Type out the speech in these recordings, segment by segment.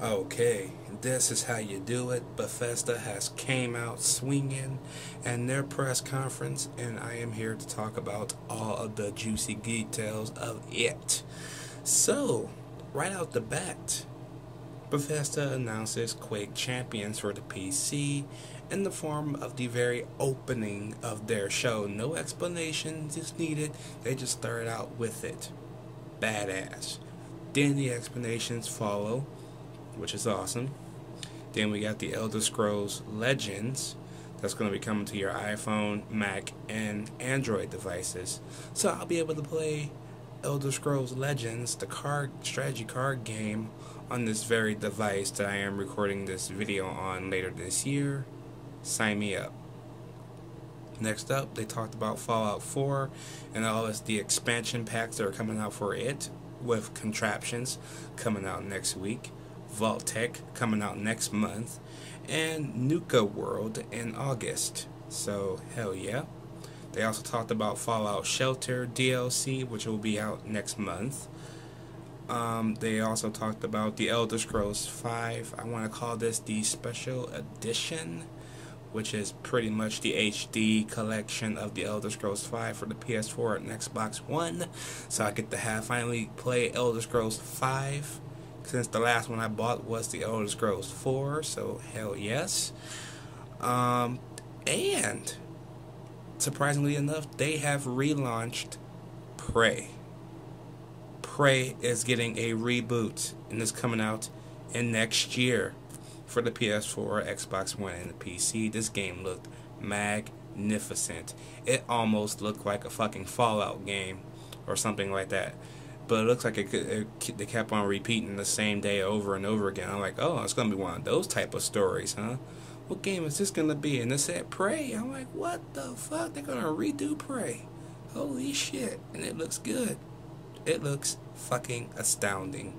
Okay, this is how you do it. Bethesda has came out swinging in their press conference, and I am here to talk about all of the juicy details of it. So, right out the bat, Bethesda announces Quake Champions for the PC in the form of the very opening of their show. No explanations is needed, they just started out with it. Badass. Then the explanations follow, which is awesome. Then we got the Elder Scrolls Legends that's going to be coming to your iPhone, Mac, and Android devices. So I'll be able to play Elder Scrolls Legends, the card strategy card game, on this very device that I am recording this video on later this year. Sign me up. Next up, they talked about Fallout 4 and all of the expansion packs that are coming out for it, with contraptions coming out next week. Vault-Tec coming out next month, and Nuka World in August. So hell yeah. They also talked about Fallout Shelter DLC, which will be out next month. They also talked about the Elder Scrolls 5. I want to call this the Special Edition, which is pretty much the HD collection of the Elder Scrolls 5 for the PS4 and Xbox One. So I get to finally play Elder Scrolls 5, since the last one I bought was the Elder Scrolls 4, so hell yes. And surprisingly enough, they have relaunched Prey. Prey is getting a reboot and is coming out in next year for the PS4, Xbox One, and the PC. This game looked magnificent. It almost looked like a fucking Fallout game or something like that. But it looks like they kept on repeating the same day over and over again. I'm like, oh, it's going to be one of those type of stories, huh? What game is this going to be? And they said Prey. I'm like, what the fuck? They're going to redo Prey. Holy shit. And it looks good. It looks fucking astounding.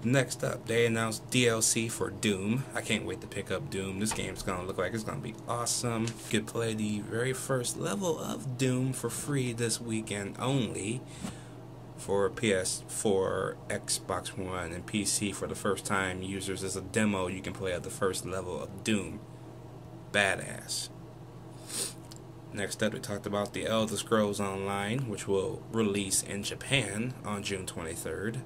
Next up, they announced DLC for Doom. I can't wait to pick up Doom. This game's going to look like it's going to be awesome. You could play the very first level of Doom for free this weekend only, for PS4, Xbox One, and PC for the first time users. As a demo, you can play at the first level of Doom. Badass. Next up, we talked about the Elder Scrolls Online, which will release in Japan on June 23rd.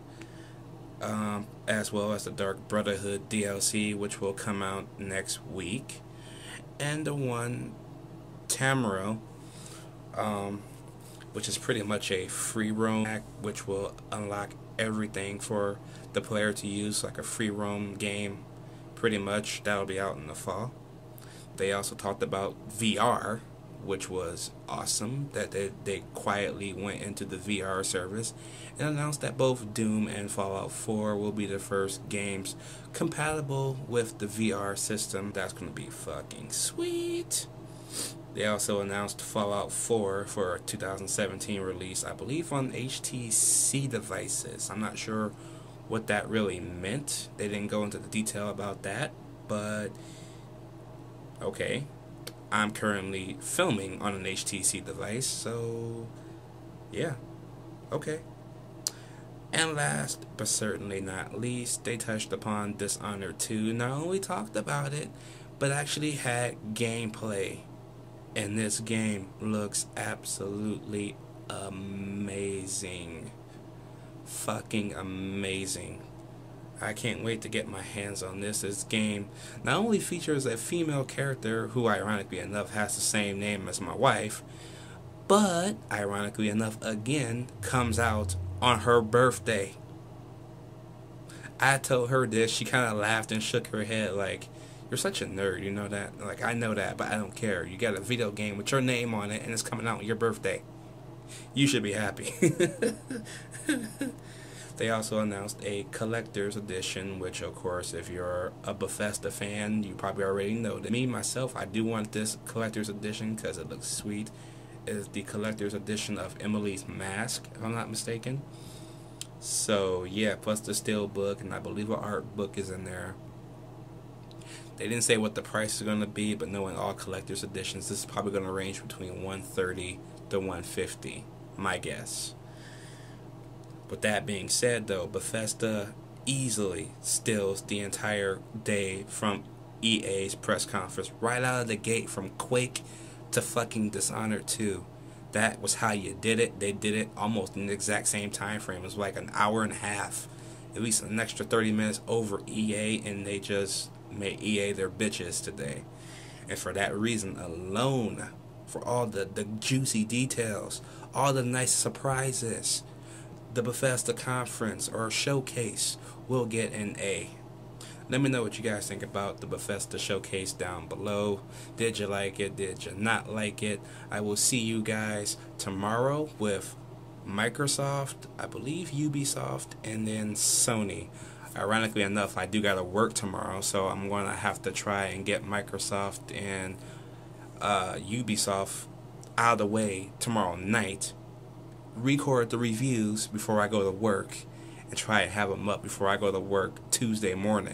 As well as the Dark Brotherhood DLC, which will come out next week. And the one, Tamriel, which is pretty much a free roam pack, which will unlock everything for the player to use, like a free roam game. Pretty much, that'll be out in the fall. They also talked about VR, which was awesome, that they quietly went into the VR service and announced that both Doom and Fallout 4 will be the first games compatible with the VR system. That's going to be fucking sweet. They also announced Fallout 4 for a 2017 release, I believe on HTC devices. I'm not sure what that really meant. They didn't go into the detail about that, but okay. I'm currently filming on an HTC device, so yeah, okay. And last but certainly not least, they touched upon Dishonored 2. Not only talked about it, but actually had gameplay. And this game looks absolutely amazing. Fucking amazing. I can't wait to get my hands on this. This game not only features a female character who, ironically enough, has the same name as my wife, but, ironically enough, again, comes out on her birthday. I told her this. She kind of laughed and shook her head like, you're such a nerd, you know that? Like, I know that, but I don't care. You got a video game with your name on it, and it's coming out on your birthday. You should be happy. They also announced a collector's edition, which, of course, if you're a Bethesda fan, you probably already know that. Me, myself, I do want this collector's edition because it looks sweet. It is the collector's edition of Emily's Mask, if I'm not mistaken. So, yeah, plus the steel book, and I believe an art book is in there. They didn't say what the price is going to be, but knowing all collector's editions, this is probably going to range between $130 to $150, my guess. With that being said, though, Bethesda easily steals the entire day from EA's press conference right out of the gate, from Quake to fucking Dishonored 2. That was how you did it. They did it almost in the exact same time frame. It was like an hour and a half, at least an extra 30 minutes over EA, and they just made EA their bitches today. And for that reason alone, for all the juicy details, all the nice surprises, the Bethesda conference or showcase will get an A. Let me know what you guys think about the Bethesda showcase down below. Did you like it? Did you not like it? I will see you guys tomorrow with Microsoft, I believe Ubisoft, and then Sony. Ironically enough, I do gotta work tomorrow, so I'm gonna have to try and get Microsoft and Ubisoft out of the way tomorrow night, record the reviews before I go to work, and try and have them up before I go to work Tuesday morning.